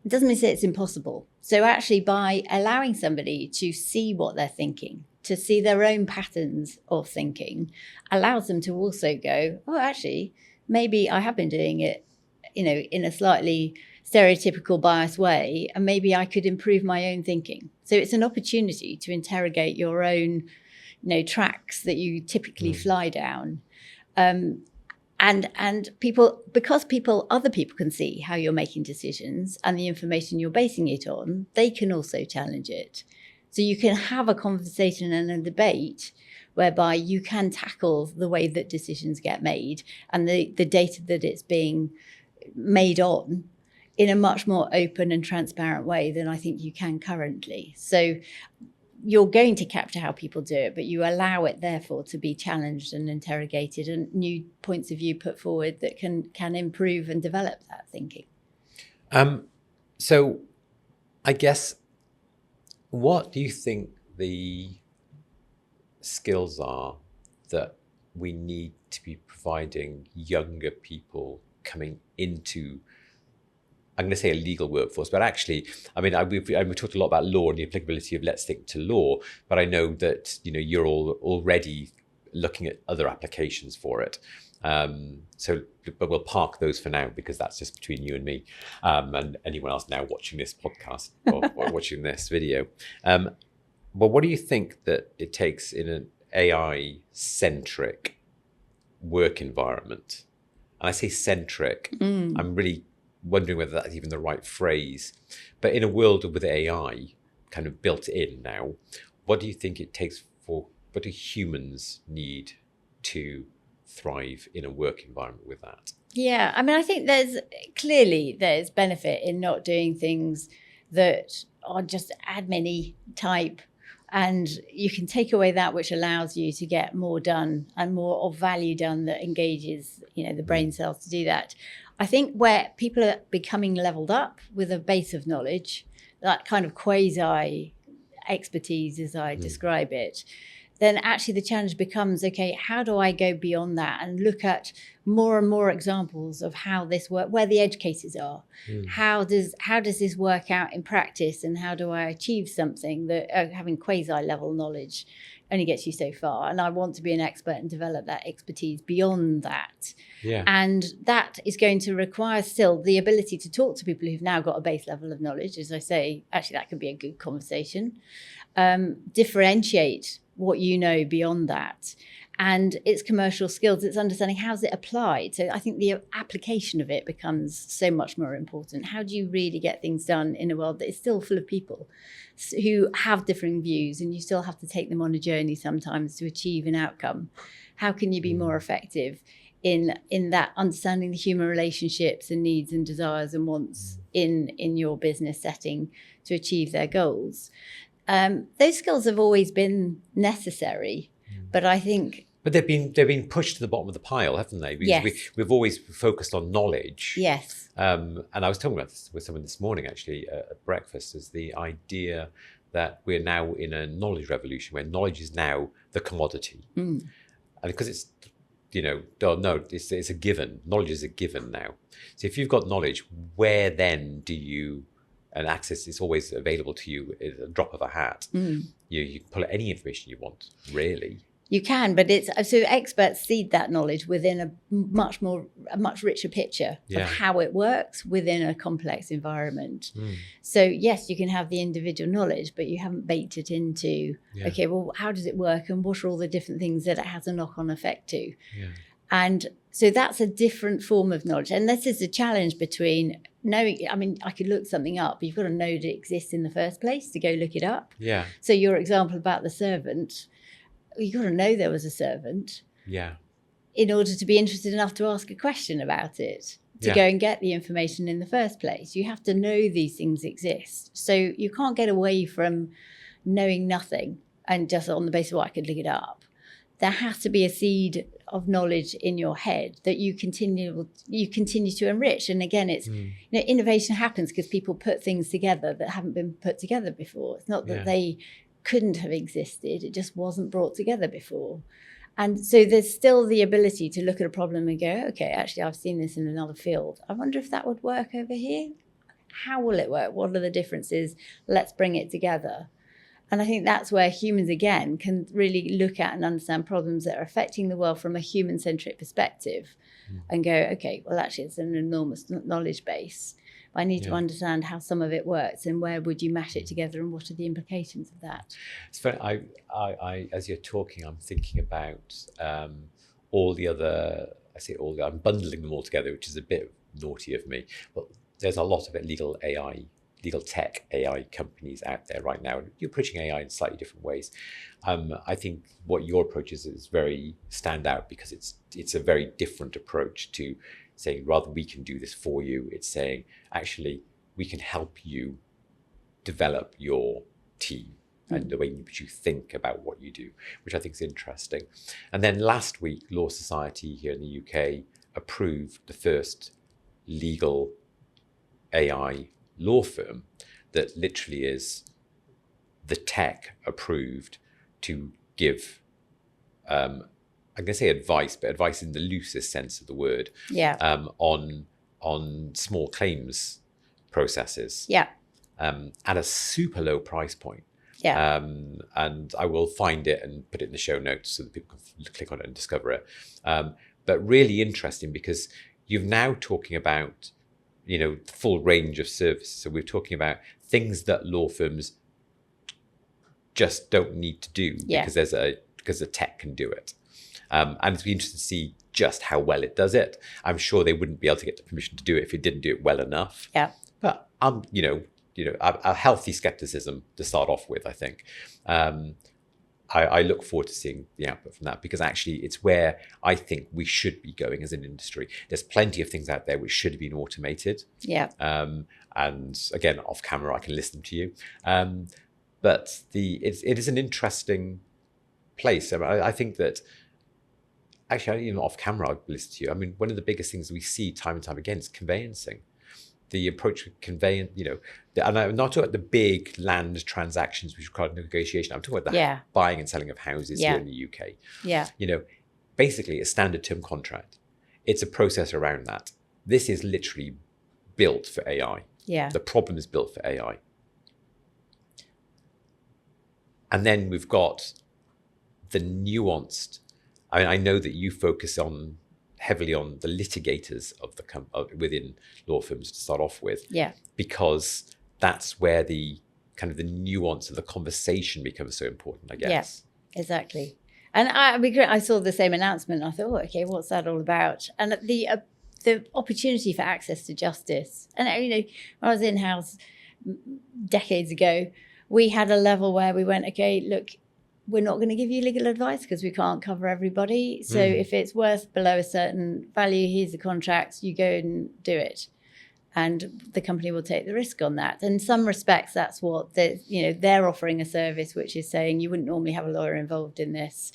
It doesn't mean to say it's impossible. So actually, by allowing somebody to see what they're thinking, to see their own patterns of thinking, allows them to also go, oh, actually, maybe I have been doing it, in a slightly stereotypical biased way, and maybe I could improve my own thinking. So it's an opportunity to interrogate your own tracks that you typically fly down. And people, because other people can see how you're making decisions and the information you're basing it on, they can also challenge it. So you can have a conversation and a debate whereby you can tackle the way that decisions get made and the data that it's being made on in a much more open and transparent way than I think you can currently. So you're going to capture how people do it, but you allow it, therefore, to be challenged and interrogated, and new points of view put forward that can improve and develop that thinking. So I guess, what do you think the skills are that we need to be providing younger people coming into, I'm going to say, a legal workforce, but actually, we've talked a lot about law and the applicability of let's stick to law, but I know that, you're all already looking at other applications for it. But we'll park those for now, because that's just between you and me, and anyone else now watching this podcast or watching this video. But what do you think that it takes in an AI-centric work environment? And I say centric, I'm really wondering whether that's even the right phrase. But in a world with AI kind of built in now, what do you think it takes what do humans need to thrive in a work environment with that? Yeah, I mean, I think there's benefit in not doing things that are just admin-y type, and you can take away that which allows you to get more done and more of value done that engages, the brain cells to do that. I think where people are becoming leveled up with a base of knowledge, that kind of quasi expertise as I describe it, then actually the challenge becomes, okay, how do I go beyond that and look at more and more examples of how this works, where the edge cases are. How does this work out in practice, and how do I achieve something that having quasi-level knowledge only gets you so far? And I want to be an expert and develop that expertise beyond that. Yeah. And that is going to require still the ability to talk to people who've now got a base level of knowledge. As I say, actually, that could be a good conversation. Differentiate what you know beyond that. And it's commercial skills, it's understanding how's it applied. So I think the application of it becomes so much more important. How do you really get things done in a world that is still full of people who have differing views, and you still have to take them on a journey sometimes to achieve an outcome? How can you be more effective in that understanding the human relationships and needs and desires and wants in your business setting to achieve their goals? Those skills have always been necessary, but I think... But they've been pushed to the bottom of the pile, haven't they? Because we've always focused on knowledge. Yes. And I was talking about this with someone this morning, actually, at breakfast, is the idea that we're now in a knowledge revolution where knowledge is now the commodity. And because it's, it's a given. Knowledge is a given now. So if you've got knowledge, where then do you... And access is always available to you at a drop of a hat. You can pull out any information you want, really. You can, but so experts seed that knowledge within a much richer picture of how it works within a complex environment. So yes, you can have the individual knowledge, but you haven't baked it into, okay, well, how does it work, and what are all the different things that it has a knock-on effect to? And so that's a different form of knowledge. And this is the challenge between knowing, I mean, I could look something up, but you've got to know that it exists in the first place to go look it up. Yeah. So your example about the servant, you've got to know there was a servant. Yeah. In order to be interested enough to ask a question about it, to go and get the information in the first place. You have to know these things exist. So you can't get away from knowing nothing and just on the basis of, I could look it up. There has to be a seed of knowledge in your head that you continue to enrich. And again, it's innovation happens because people put things together that haven't been put together before. It's not that they couldn't have existed, it just wasn't brought together before. And so there's still the ability to look at a problem and go, okay, actually I've seen this in another field. I wonder if that would work over here. How will it work? What are the differences? Let's bring it together. And I think that's where humans, again, can really look at and understand problems that are affecting the world from a human-centric perspective and go, okay, well, actually, it's an enormous knowledge base. But I need to understand how some of it works, and where would you mash it together, and what are the implications of that? It's funny, I as you're talking, I'm thinking about all the other, I'm bundling them all together, which is a bit naughty of me. But there's a lot of legal tech AI companies out there right now. You're approaching AI in slightly different ways. I think what your approach is very standout, because it's a very different approach to saying, rather than we can do this for you, it's saying, actually, we can help you develop your team and the way in which you think about what you do, which I think is interesting. And then last week, Law Society here in the UK approved the first legal AI law firm that literally is the tech approved to give, I'm going to say advice, but advice in the loosest sense of the word, on small claims processes at a super low price point. And I will find it and put it in the show notes so that people can click on it and discover it. But really interesting, because you're now talking about the full range of services. So we're talking about things that law firms just don't need to do because the tech can do it. And it'd be interesting to see just how well it does it. I'm sure they wouldn't be able to get the permission to do it if it didn't do it well enough. But a healthy skepticism to start off with, I think. I look forward to seeing the output from that, because actually it's where I think we should be going as an industry. There's plenty of things out there which should have been automated. Yeah. And again, off camera, I can listen to you. But it is an interesting place. I think that actually, off camera, I'll listen to you. I mean, one of the biggest things we see time and time again is conveyancing. The approach with conveyance, and I'm not talking about the big land transactions which require negotiation. I'm talking about the buying and selling of houses here in the UK. Yeah. Basically a standard term contract. It's a process around that. This is literally built for AI. Yeah. The problem is built for AI. And then we've got the nuanced. I know that you focus heavily on the litigators of within law firms to start off with. Yeah. Because that's where the kind of the nuance of the conversation becomes so important, I guess. Yeah, exactly. And I saw the same announcement. I thought, okay, what's that all about? And the opportunity for access to justice. And when I was in-house decades ago, we had a level where we went, okay, look, we're not going to give you legal advice because we can't cover everybody. So if it's worth below a certain value, here's the contract, you go and do it. And the company will take the risk on that. And in some respects, that's what they're offering a service which is saying you wouldn't normally have a lawyer involved in this.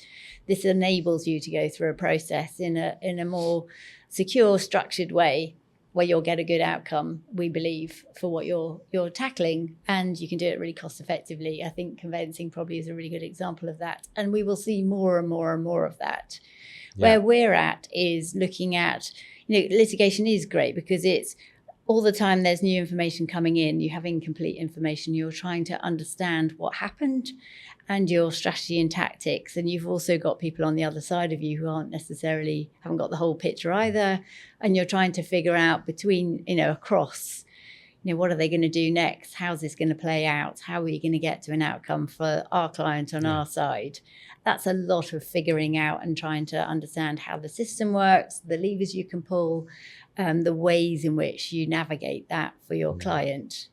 This enables you to go through a process in a more secure, structured way where you'll get a good outcome, we believe, for what you're tackling, and you can do it really cost effectively. I think conveyancing probably is a really good example of that. And we will see more and more and more of that. Yeah. Where we're at is looking at, litigation is great because it's all the time there's new information coming in, you have incomplete information, you're trying to understand what happened and your strategy and tactics. And you've also got people on the other side of you who haven't got the whole picture either. And you're trying to figure out between, across, what are they going to do next? How's this going to play out? How are we going to get to an outcome for our client on our side? That's a lot of figuring out and trying to understand how the system works, the levers you can pull, the ways in which you navigate that for your client.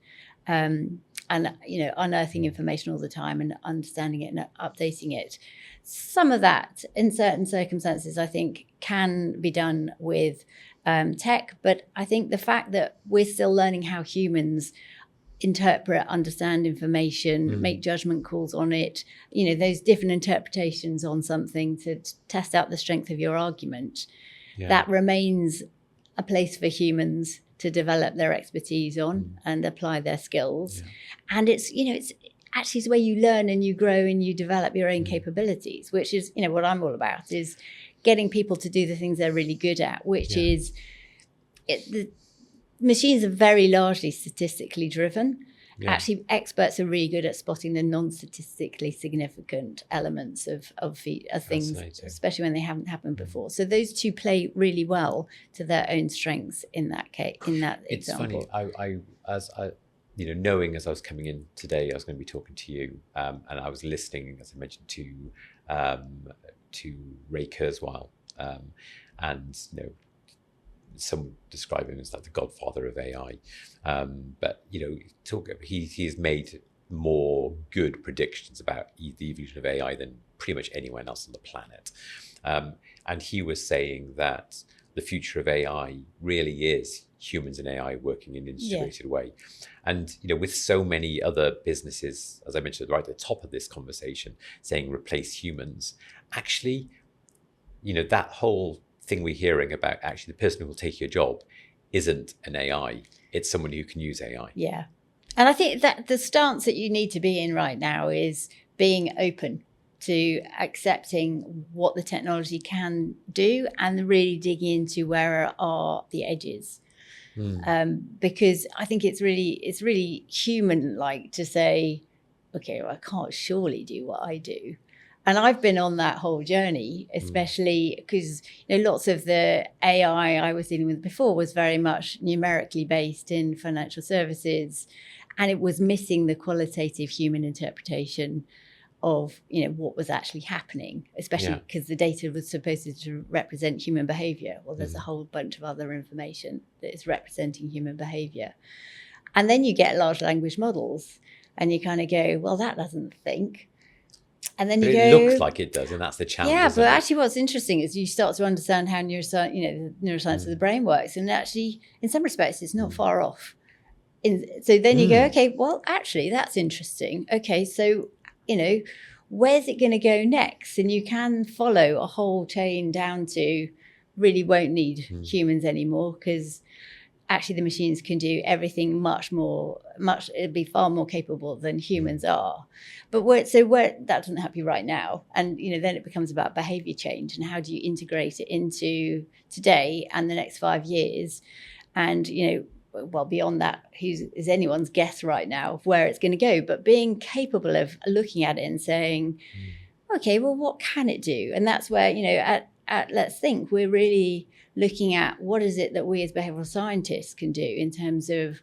And unearthing information all the time and understanding it and updating it. Some of that, in certain circumstances, I think can be done with tech, but I think the fact that we're still learning how humans interpret, understand information, make judgment calls on it, those different interpretations on something to test out the strength of your argument, that remains a place for humans to develop their expertise on and apply their skills. Yeah. And it's actually it's where you learn and you grow and you develop your own capabilities, which is, what I'm all about, is getting people to do the things they're really good at, which is the machines are very largely statistically driven. Yeah. Actually, experts are really good at spotting the non-statistically significant elements of things, especially when they haven't happened before. So those two play really well to their own strengths in that case. It's example. Funny. Knowing as I was coming in today, I was going to be talking to you, and I was listening, as I mentioned, to Ray Kurzweil, and some describe him as like the godfather of AI, but he has made more good predictions about the evolution of AI than pretty much anyone else on the planet, and he was saying that the future of AI really is humans and AI working in an integrated way. And with so many other businesses, as I mentioned right at the top of this conversation, saying replace humans, actually, that whole thing we're hearing about actually the person who will take your job isn't an AI, it's someone who can use AI. Yeah. And I think that the stance that you need to be in right now is being open to accepting what the technology can do and really digging into where are the edges. Because I think it's really human-like to say, okay, well, I can't surely do what I do. And I've been on that whole journey, especially because lots of the AI I was dealing with before was very much numerically based in financial services, and it was missing the qualitative human interpretation of what was actually happening, especially because the data was supposed to represent human behavior. Well, there's a whole bunch of other information that is representing human behavior. And then you get large language models and you kind of go, well, that doesn't think. And then But you it go, looks like it does, and that's the challenge. yeah, isn't but it? actually what's interesting is you start to understand how neuroscience, the neuroscience of the brain works. And actually, in some respects, it's not far off. So then you go, okay, well, actually, that's interesting. Okay, so, where's it going to go next? And you can follow a whole chain down to really won't need humans anymore, because actually the machines can do everything it'd be far more capable than humans are. But where that doesn't help you right now. And, then it becomes about behavior change and how do you integrate it into today and the next 5 years. And, well, beyond that, is anyone's guess right now of where it's going to go, but being capable of looking at it and saying, okay, well, what can it do? And that's where, at Let's Think, we're really looking at what is it that we as behavioral scientists can do in terms of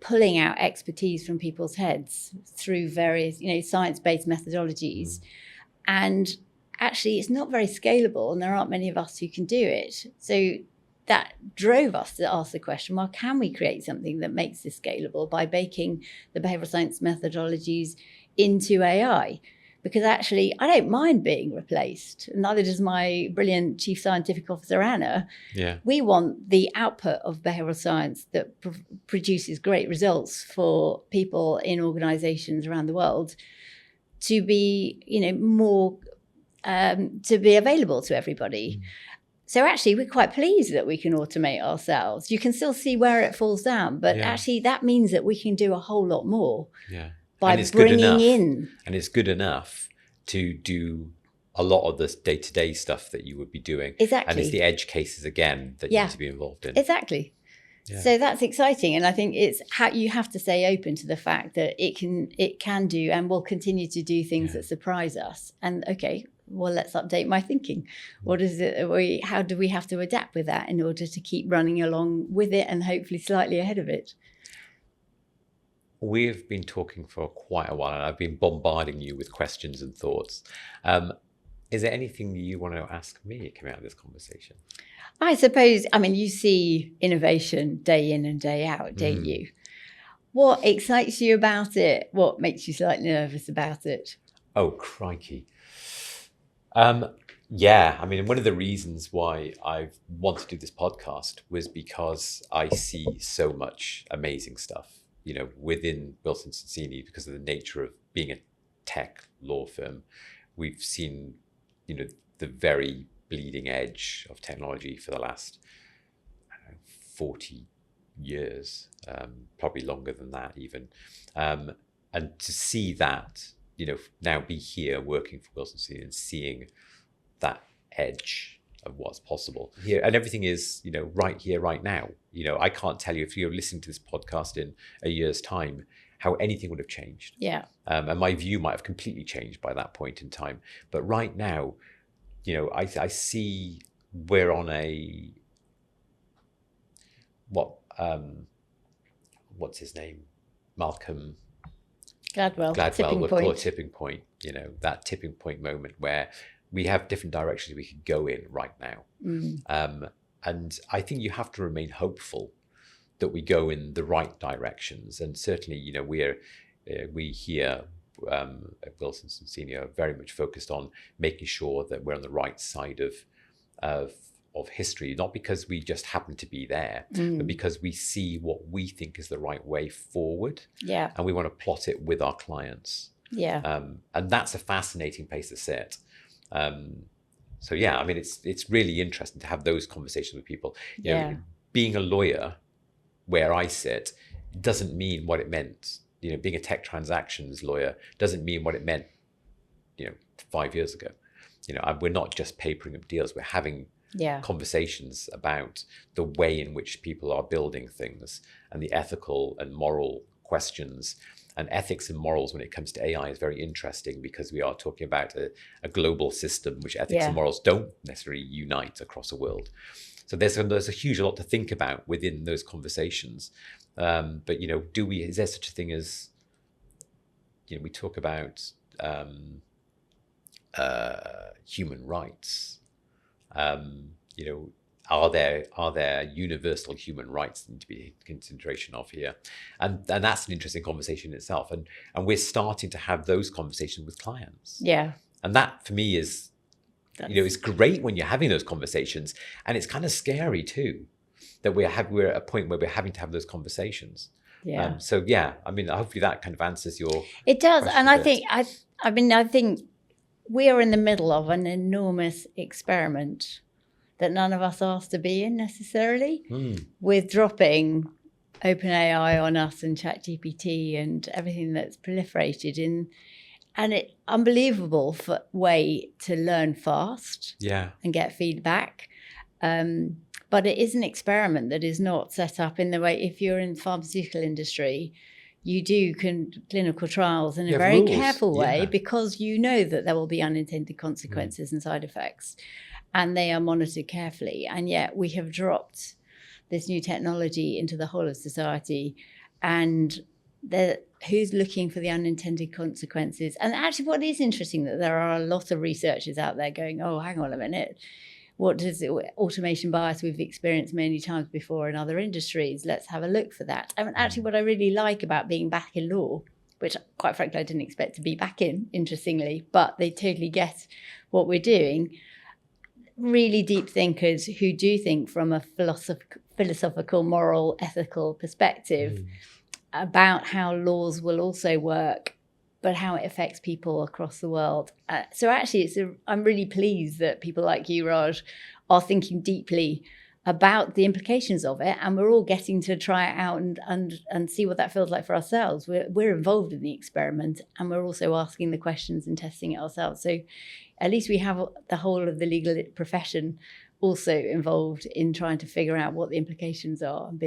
pulling out expertise from people's heads through various, science-based methodologies. And actually, it's not very scalable, and there aren't many of us who can do it. So that drove us to ask the question, well, can we create something that makes this scalable by baking the behavioral science methodologies into AI? Because actually, I don't mind being replaced. Neither does my brilliant Chief Scientific Officer, Anna. Yeah. We want the output of behavioral science that produces great results for people in organizations around the world to be, more, to be available to everybody. So actually, we're quite pleased that we can automate ourselves. You can still see where it falls down, but actually that means that we can do a whole lot more. Yeah. By it's bringing in. And it's good enough to do a lot of this day-to-day stuff that you would be doing. Exactly. And it's the edge cases, again, that you need to be involved in. Exactly. Yeah. So that's exciting. And I think it's how you have to stay open to the fact that it can do and will continue to do things that surprise us. And okay, well, let's update my thinking. What is it? How do we have to adapt with that in order to keep running along with it and hopefully slightly ahead of it? We've been talking for quite a while, and I've been bombarding you with questions and thoughts. Is there anything you want to ask me coming out of this conversation? I suppose, you see innovation day in and day out, don't you? What excites you about it? What makes you slightly nervous about it? Oh, crikey. Yeah, one of the reasons why I wanted to do this podcast was because I see so much amazing stuff, within Wilson Sonsini, because of the nature of being a tech law firm. We've seen, the very bleeding edge of technology for the last 40 years, probably longer than that even. And to see that, now be here working for Wilson Sonsini and seeing that edge of what's possible here, and everything is, right here, right now. I can't tell you, if you're listening to this podcast in a year's time, how anything would have changed. Yeah. And my view might have completely changed by that point in time. But right now, I see we're on a what's his name? Malcolm Gladwell, we'll call it tipping point. That tipping point moment where we have different directions we could go in right now. And I think you have to remain hopeful that we go in the right directions. And certainly, we here at Wilson Sonsini are very much focused on making sure that we're on the right side of history, not because we just happen to be there, but because we see what we think is the right way forward. Yeah. And we want to plot it with our clients. Yeah. And that's a fascinating place to sit. So yeah, it's really interesting to have those conversations with people. Being a lawyer where I sit doesn't mean what it meant. Being a tech transactions lawyer doesn't mean what it meant, 5 years ago. We're not just papering up deals. We're having conversations about the way in which people are building things and the ethical and moral questions. And ethics and morals when it comes to AI is very interesting, because we are talking about a global system which ethics and morals don't necessarily unite across a world. So there's a huge lot to think about within those conversations. But is there such a thing as, we talk about human rights. are there universal human rights that need to be in consideration of here? And that's an interesting conversation in itself. And we're starting to have those conversations with clients. Yeah. And that for me is, it's great when you're having those conversations, and it's kind of scary too, that we're at a point where we're having to have those conversations. Yeah. Hopefully that kind of answers your. It does, and I think I think we are in the middle of an enormous experiment that none of us asked to be in necessarily, with dropping OpenAI on us and ChatGPT and everything that's proliferated in, and it's unbelievable way to learn fast, and get feedback. But it is an experiment that is not set up in the way, if you're in the pharmaceutical industry, you do clinical trials in a very careful way, because you know that there will be unintended consequences and side effects, and they are monitored carefully. And yet we have dropped this new technology into the whole of society, and who's looking for the unintended consequences? And actually what is interesting, that there are a lot of researchers out there going, oh, hang on a minute, what does automation bias we've experienced many times before in other industries? Let's have a look for that. I mean, actually, what I really like about being back in law, which quite frankly I didn't expect to be back in, interestingly, but they totally get what we're doing. Really deep thinkers who do think from a philosophical, moral, ethical perspective about how laws will also work, but how it affects people across the world. So actually, I'm really pleased that people like you, Raj, are thinking deeply about the implications of it, and we're all getting to try it out and see what that feels like for ourselves. We're involved in the experiment, and we're also asking the questions and testing it ourselves. So at least we have the whole of the legal profession also involved in trying to figure out what the implications are and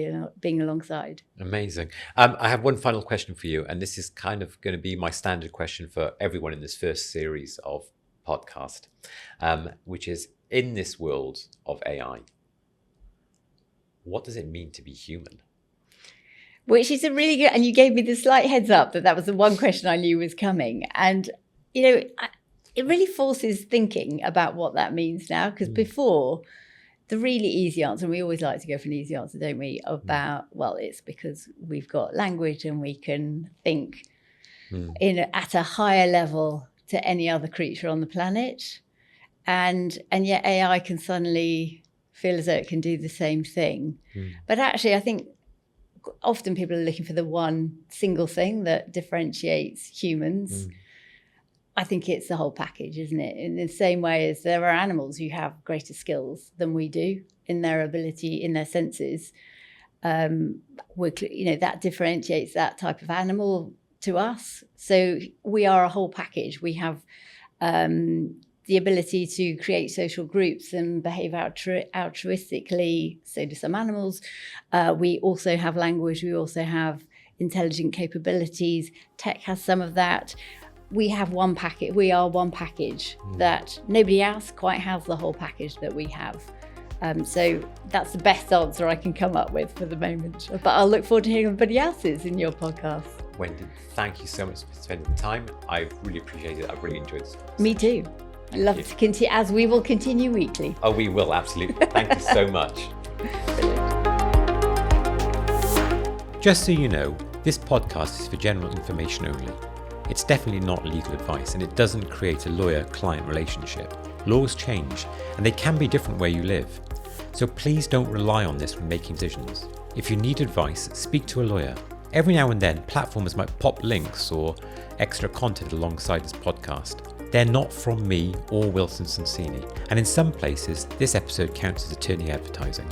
being alongside. Amazing. I have one final question for you, and this is kind of going to be my standard question for everyone in this first series of podcast, which is, in this world of AI, what does it mean to be human? Which is a really good, and you gave me the slight heads up that was the one question I knew was coming. And, it really forces thinking about what that means now, because before, the really easy answer, and we always like to go for an easy answer, don't we, about, well, it's because we've got language and we can think at a higher level to any other creature on the planet. And yet AI can suddenly feel as though it can do the same thing. But actually, I think often people are looking for the one single thing that differentiates humans. I think it's the whole package, isn't it? In the same way as there are animals who have greater skills than we do in their ability, in their senses. That differentiates that type of animal to us. So we are a whole package. We have the ability to create social groups and behave altruistically, so do some animals. We also have language. We also have intelligent capabilities. Tech has some of that. We have one package. We are one package that nobody else quite has the whole package that we have. So that's the best answer I can come up with for the moment. But I'll look forward to hearing everybody else's in your podcast. Wendy, thank you so much for spending the time. I really appreciate it. I've really enjoyed this. Me too. I'd love to continue, as we will continue weekly. Oh, we will, absolutely. Thank you so much. Just so you know, this podcast is for general information only. It's definitely not legal advice, and it doesn't create a lawyer-client relationship. Laws change, and they can be different where you live. So please don't rely on this when making decisions. If you need advice, speak to a lawyer. Every now and then, platforms might pop links or extra content alongside this podcast. They're not from me or Wilson Sonsini, and in some places, this episode counts as attorney advertising.